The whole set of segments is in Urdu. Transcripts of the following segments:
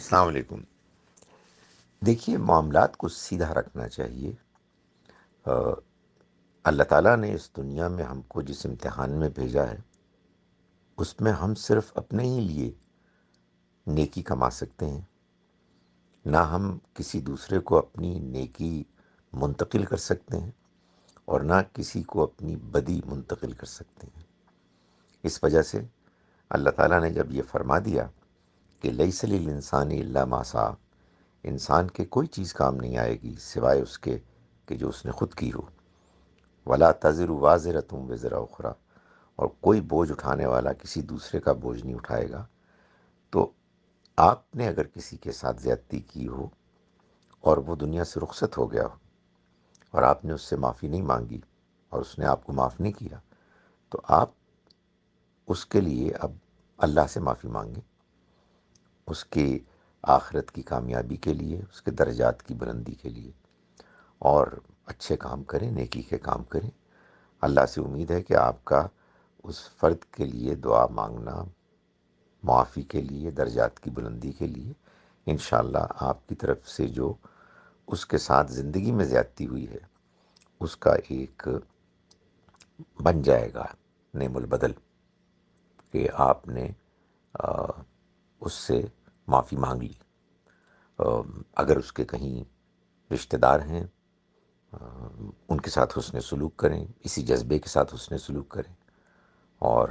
السلام علیکم۔ دیکھیے، معاملات کو سیدھا رکھنا چاہیے۔ آ، اللہ تعالیٰ نے اس دنیا میں ہم کو جس امتحان میں بھیجا ہے، اس میں ہم صرف اپنے ہی لیے نیکی کما سکتے ہیں، نہ ہم کسی دوسرے کو اپنی نیکی منتقل کر سکتے ہیں اور نہ کسی کو اپنی بدی منتقل کر سکتے ہیں۔ اس وجہ سے اللہ تعالیٰ نے جب یہ فرما دیا کہ لیس للانسان الا ما سعی، انسان کے کوئی چیز کام نہیں آئے گی سوائے اس کے کہ جو اس نے خود کی ہو، ولا تزر وازرۃ وزر اخری، اور کوئی بوجھ اٹھانے والا کسی دوسرے کا بوجھ نہیں اٹھائے گا۔ تو آپ نے اگر کسی کے ساتھ زیادتی کی ہو اور وہ دنیا سے رخصت ہو گیا ہو اور آپ نے اس سے معافی نہیں مانگی اور اس نے آپ کو معاف نہیں کیا، تو آپ اس کے لیے اب اللہ سے معافی مانگیں، اس کے آخرت کی کامیابی کے لیے، اس کے درجات کی بلندی کے لیے، اور اچھے کام کریں، نیکی کے کام کریں۔ اللہ سے امید ہے کہ آپ کا اس فرد کے لیے دعا مانگنا، معافی کے لیے، درجات کی بلندی کے لیے، انشاءاللہ آپ کی طرف سے جو اس کے ساتھ زندگی میں زیادتی ہوئی ہے اس کا ایک بن جائے گا نعم البدل، کہ آپ نے اس سے معافی مانگ لی۔ اگر اس کے کہیں رشتہ دار ہیں، ان کے ساتھ حسن سلوک کریں، اسی جذبے کے ساتھ حسن سلوک کریں اور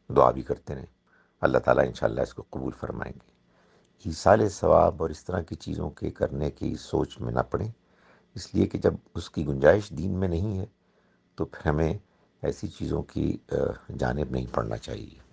دعا بھی کرتے رہیں۔ اللہ تعالیٰ انشاءاللہ اس کو قبول فرمائیں گے۔ ایصال ثواب اور اس طرح کی چیزوں کے کرنے کی سوچ میں نہ پڑیں، اس لیے کہ جب اس کی گنجائش دین میں نہیں ہے تو پھر ہمیں ایسی چیزوں کی جانب نہیں پڑنا چاہیے۔